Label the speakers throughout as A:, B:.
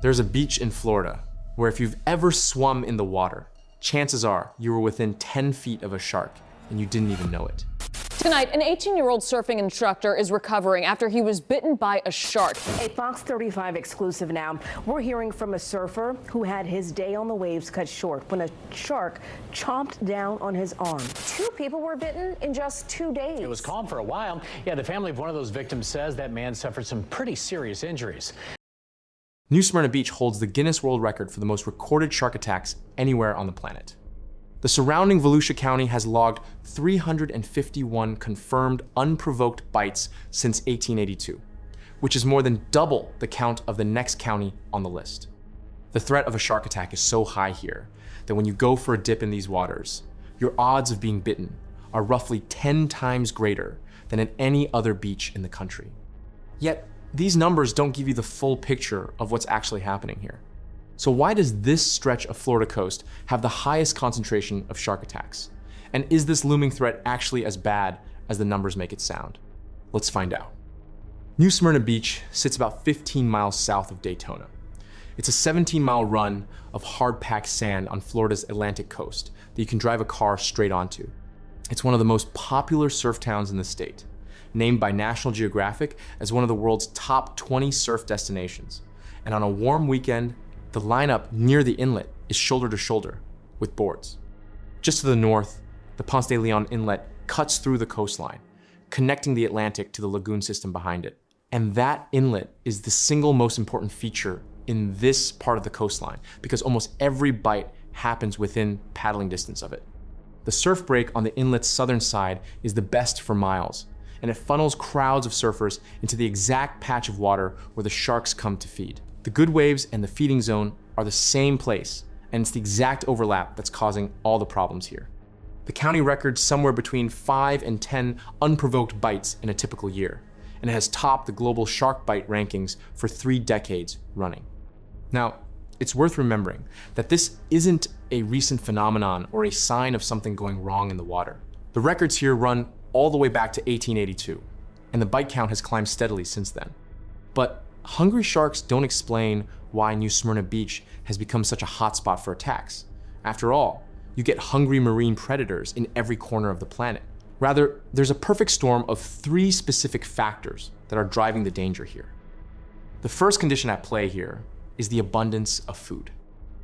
A: There's a beach in Florida where if you've ever swum in the water, chances are you were within 10 feet of a shark and you didn't even know it.
B: Tonight, an 18-year-old surfing instructor is recovering after he was bitten by a shark.
C: A Fox 35 exclusive now. We're hearing from a surfer who had his day on the waves cut short when a shark chomped down on his arm. 2 people were bitten in just 2 days.
D: It was calm for a while. Yeah, the family of one of those victims says that man suffered some pretty serious injuries.
A: New Smyrna Beach holds the Guinness World Record for the most recorded shark attacks anywhere on the planet. The surrounding Volusia County has logged 351 confirmed unprovoked bites since 1882, which is more than double the count of the next county on the list. The threat of a shark attack is so high here that when you go for a dip in these waters, your odds of being bitten are roughly 10 times greater than at any other beach in the country. Yet, these numbers don't give you the full picture of what's actually happening here. So why does this stretch of Florida coast have the highest concentration of shark attacks? And is this looming threat actually as bad as the numbers make it sound? Let's find out. New Smyrna Beach sits about 15 miles south of Daytona. It's a 17-mile run of hard-packed sand on Florida's Atlantic coast that you can drive a car straight onto. It's one of the most popular surf towns in the state, named by National Geographic as one of the world's top 20 surf destinations. And on a warm weekend, the lineup near the inlet is shoulder to shoulder with boards. Just to the north, the Ponce de Leon Inlet cuts through the coastline, connecting the Atlantic to the lagoon system behind it. And that inlet is the single most important feature in this part of the coastline because almost every bite happens within paddling distance of it. The surf break on the inlet's southern side is the best for miles, and it funnels crowds of surfers into the exact patch of water where the sharks come to feed. The good waves and the feeding zone are the same place, and it's the exact overlap that's causing all the problems here. The county records somewhere between 5 and 10 unprovoked bites in a typical year, and it has topped the global shark bite rankings for 3 decades running. Now, it's worth remembering that this isn't a recent phenomenon or a sign of something going wrong in the water. The records here run all the way back to 1882, and the bite count has climbed steadily since then. But hungry sharks don't explain why New Smyrna Beach has become such a hotspot for attacks. After all, you get hungry marine predators in every corner of the planet. Rather, there's a perfect storm of 3 specific factors that are driving the danger here. The first condition at play here is the abundance of food.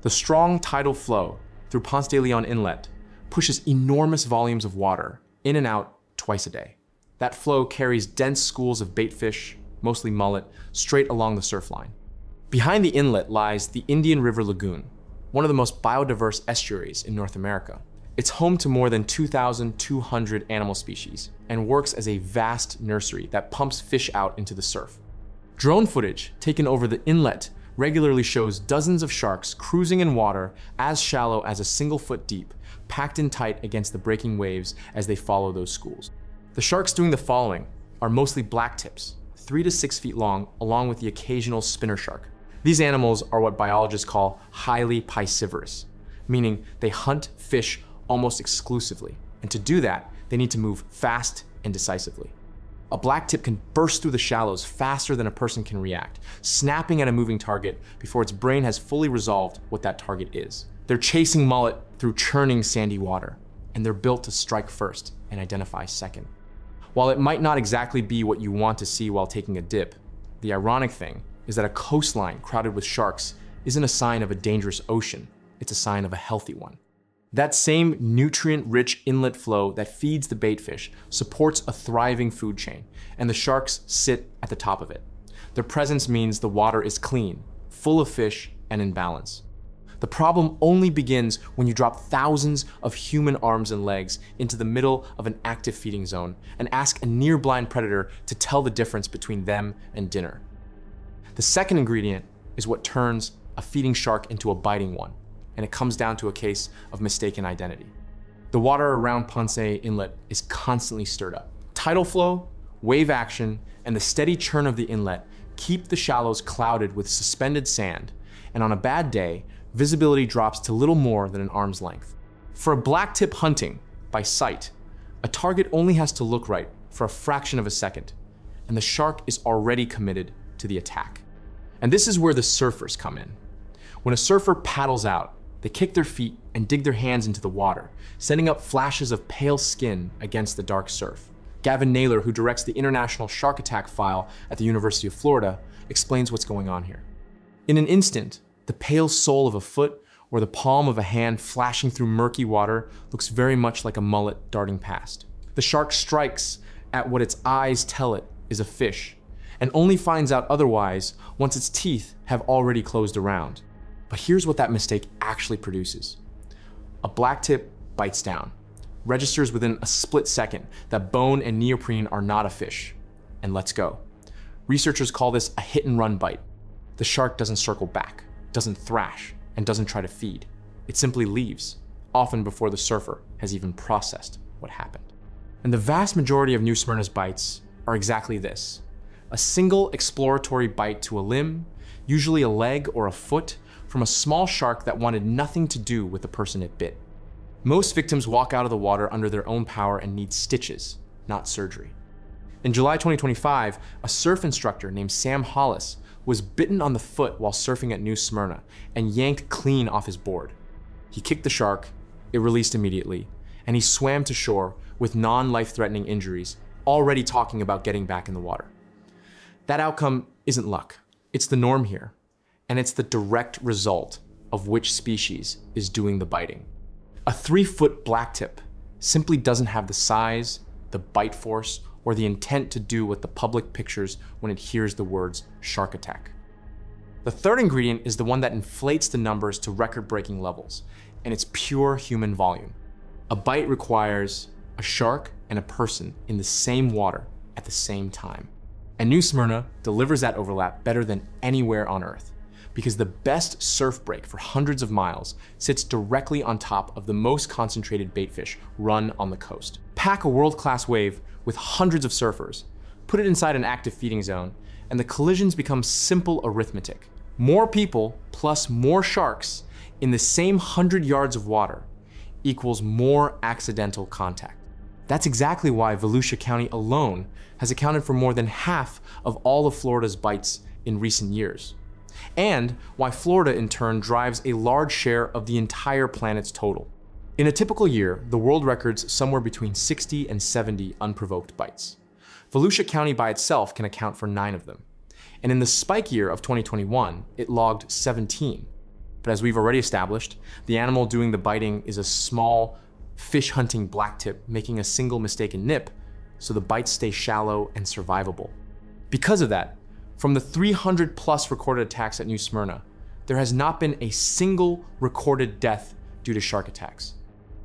A: The strong tidal flow through Ponce de Leon Inlet pushes enormous volumes of water in and out twice a day. That flow carries dense schools of baitfish, mostly mullet, straight along the surf line. Behind the inlet lies the Indian River Lagoon, one of the most biodiverse estuaries in North America. It's home to more than 2,200 animal species and works as a vast nursery that pumps fish out into the surf. Drone footage taken over the inlet regularly shows dozens of sharks cruising in water as shallow as a single foot deep, packed in tight against the breaking waves as they follow those schools. The sharks doing the following are mostly black tips, 3 to 6 feet long, along with the occasional spinner shark. These animals are what biologists call highly piscivorous, meaning they hunt fish almost exclusively. And to do that, they need to move fast and decisively. A black tip can burst through the shallows faster than a person can react, snapping at a moving target before its brain has fully resolved what that target is. They're chasing mullet through churning sandy water, and they're built to strike first and identify second. While it might not exactly be what you want to see while taking a dip, the ironic thing is that a coastline crowded with sharks isn't a sign of a dangerous ocean, it's a sign of a healthy one. That same nutrient-rich inlet flow that feeds the baitfish supports a thriving food chain, and the sharks sit at the top of it. Their presence means the water is clean, full of fish, and in balance. The problem only begins when you drop thousands of human arms and legs into the middle of an active feeding zone and ask a near-blind predator to tell the difference between them and dinner. The second ingredient is what turns a feeding shark into a biting one, and it comes down to a case of mistaken identity. The water around Ponce Inlet is constantly stirred up. Tidal flow, wave action, and the steady churn of the inlet keep the shallows clouded with suspended sand, and on a bad day, visibility drops to little more than an arm's length. For a blacktip hunting, by sight, a target only has to look right for a fraction of a second, and the shark is already committed to the attack. And this is where the surfers come in. When a surfer paddles out, they kick their feet and dig their hands into the water, sending up flashes of pale skin against the dark surf. Gavin Naylor, who directs the International Shark Attack File at the University of Florida, explains what's going on here. In an instant, the pale sole of a foot or the palm of a hand flashing through murky water looks very much like a mullet darting past. The shark strikes at what its eyes tell it is a fish, and only finds out otherwise once its teeth have already closed around. But here's what that mistake actually produces. A blacktip bites down, registers within a split second that bone and neoprene are not a fish, and lets go. Researchers call this a hit-and-run bite. The shark doesn't circle back, doesn't thrash, and doesn't try to feed. It simply leaves, often before the surfer has even processed what happened. And the vast majority of New Smyrna's bites are exactly this: a single exploratory bite to a limb, usually a leg or a foot, from a small shark that wanted nothing to do with the person it bit. Most victims walk out of the water under their own power and need stitches, not surgery. In July 2025, a surf instructor named Sam Hollis was bitten on the foot while surfing at New Smyrna and yanked clean off his board. He kicked the shark, it released immediately, and he swam to shore with non-life-threatening injuries, already talking about getting back in the water. That outcome isn't luck, it's the norm here, and it's the direct result of which species is doing the biting. A 3-foot blacktip simply doesn't have the size, the bite force, or the intent to do what the public pictures when it hears the words shark attack. The third ingredient is the one that inflates the numbers to record-breaking levels, and it's pure human volume. A bite requires a shark and a person in the same water at the same time. And New Smyrna delivers that overlap better than anywhere on Earth, because the best surf break for hundreds of miles sits directly on top of the most concentrated baitfish run on the coast. Pack a world-class wave with hundreds of surfers, put it inside an active feeding zone, and the collisions become simple arithmetic. More people plus more sharks in the same 100 yards of water equals more accidental contact. That's exactly why Volusia County alone has accounted for more than half of all of Florida's bites in recent years, and why Florida in turn drives a large share of the entire planet's total. In a typical year, the world records somewhere between 60 and 70 unprovoked bites. Volusia County by itself can account for 9 of them, and in the spike year of 2021, it logged 17. But as we've already established, the animal doing the biting is a small, fish-hunting blacktip making a single mistaken nip, so the bites stay shallow and survivable. Because of that, from the 300+ recorded attacks at New Smyrna, there has not been a single recorded death due to shark attacks.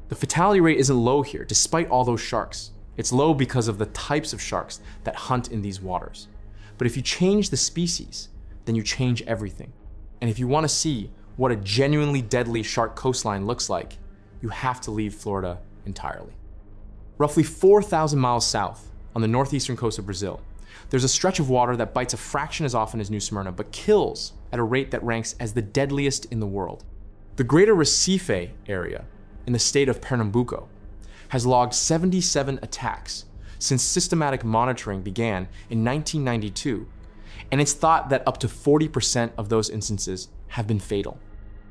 A: The fatality rate isn't low here, despite all those sharks. It's low because of the types of sharks that hunt in these waters. But if you change the species, then you change everything. And if you want to see what a genuinely deadly shark coastline looks like, you have to leave Florida entirely. Roughly 4,000 miles south, on the northeastern coast of Brazil, there's a stretch of water that bites a fraction as often as New Smyrna, but kills at a rate that ranks as the deadliest in the world. The greater Recife area, in the state of Pernambuco, has logged 77 attacks since systematic monitoring began in 1992, and it's thought that up to 40% of those instances have been fatal.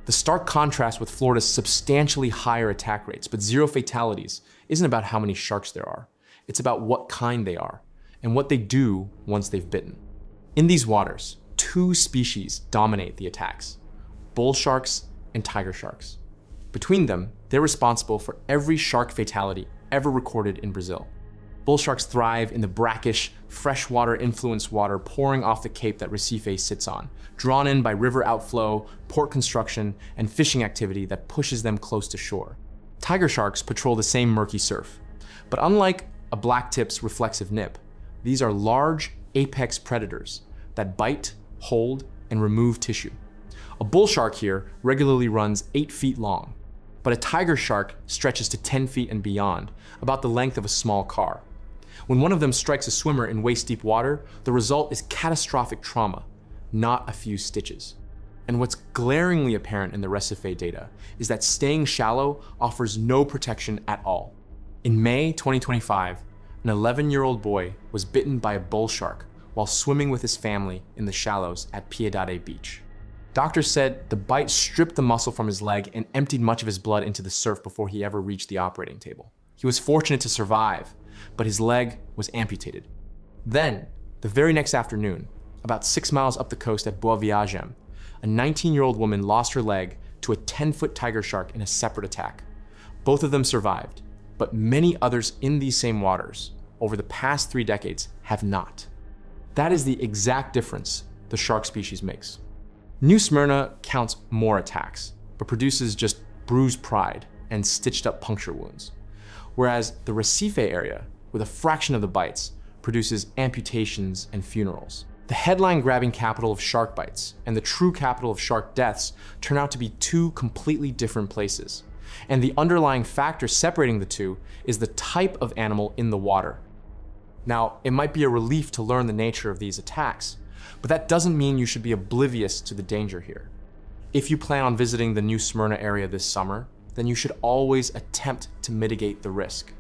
A: The stark contrast with Florida's substantially higher attack rates, but 0 fatalities, isn't about how many sharks there are. It's about what kind they are, and what they do once they've bitten. In these waters, 2 species dominate the attacks: bull sharks and tiger sharks. Between them, they're responsible for every shark fatality ever recorded in Brazil. Bull sharks thrive in the brackish, freshwater-influenced water pouring off the cape that Recife sits on, drawn in by river outflow, port construction, and fishing activity that pushes them close to shore. Tiger sharks patrol the same murky surf, but unlike a blacktip's reflexive nip, these are large apex predators that bite, hold, and remove tissue. A bull shark here regularly runs 8 feet long, but a tiger shark stretches to 10 feet and beyond, about the length of a small car. When one of them strikes a swimmer in waist-deep water, the result is catastrophic trauma, not a few stitches. And what's glaringly apparent in the Recife data is that staying shallow offers no protection at all. In May 2025, an 11-year-old boy was bitten by a bull shark while swimming with his family in the shallows at Piedade Beach. Doctors said the bite stripped the muscle from his leg and emptied much of his blood into the surf before he ever reached the operating table. He was fortunate to survive, but his leg was amputated. Then, the very next afternoon, about 6 miles up the coast at Boa Viagem, a 19-year-old woman lost her leg to a 10-foot tiger shark in a separate attack. Both of them survived, but many others in these same waters over the past 3 decades have not. That is the exact difference the shark species makes. New Smyrna counts more attacks, but produces just bruised pride and stitched up puncture wounds. Whereas the Recife area, with a fraction of the bites, produces amputations and funerals. The headline-grabbing capital of shark bites and the true capital of shark deaths turn out to be two completely different places. And the underlying factor separating the two is the type of animal in the water. Now, it might be a relief to learn the nature of these attacks, but that doesn't mean you should be oblivious to the danger here. If you plan on visiting the New Smyrna area this summer, then you should always attempt to mitigate the risk.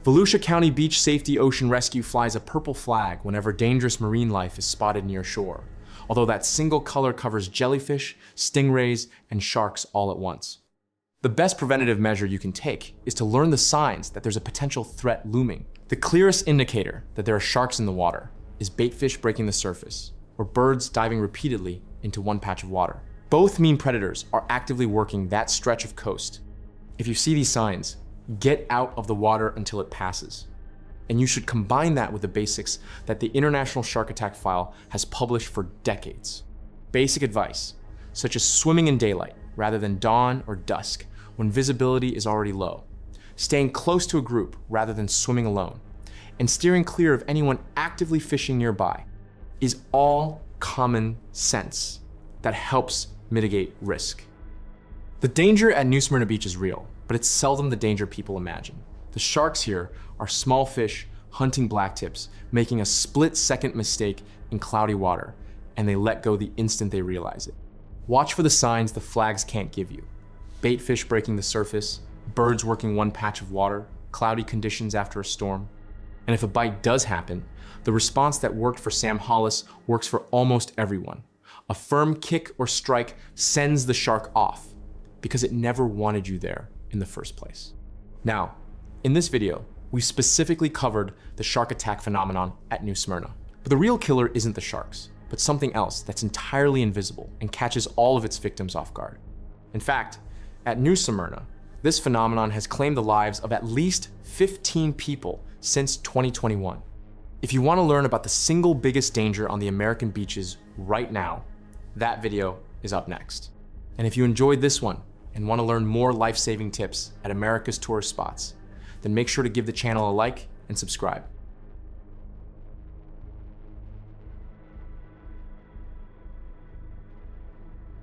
A: Volusia County Beach Safety Ocean Rescue flies a purple flag whenever dangerous marine life is spotted near shore, although that single color covers jellyfish, stingrays, and sharks all at once. The best preventative measure you can take is to learn the signs that there's a potential threat looming. The clearest indicator that there are sharks in the water is baitfish breaking the surface, or birds diving repeatedly into one patch of water. Both mean predators are actively working that stretch of coast. If you see these signs, get out of the water until it passes. And you should combine that with the basics that the International Shark Attack File has published for decades. Basic advice, such as swimming in daylight rather than dawn or dusk when visibility is already low, staying close to a group rather than swimming alone, and steering clear of anyone actively fishing nearby, is all common sense that helps mitigate risk. The danger at New Smyrna Beach is real, but it's seldom the danger people imagine. The sharks here are small fish hunting blacktips, making a split-second mistake in cloudy water, and they let go the instant they realize it. Watch for the signs the flags can't give you. Baitfish breaking the surface, birds working one patch of water, cloudy conditions after a storm. And if a bite does happen, the response that worked for Sam Hollis works for almost everyone. A firm kick or strike sends the shark off because it never wanted you there in the first place. Now, in this video, we specifically covered the shark attack phenomenon at New Smyrna. But the real killer isn't the sharks, but something else that's entirely invisible and catches all of its victims off guard. In fact, at New Smyrna, this phenomenon has claimed the lives of at least 15 people since 2021. If you want to learn about the single biggest danger on the American beaches right now, that video is up next. And if you enjoyed this one and want to learn more life-saving tips at America's tourist spots, then make sure to give the channel a like and subscribe.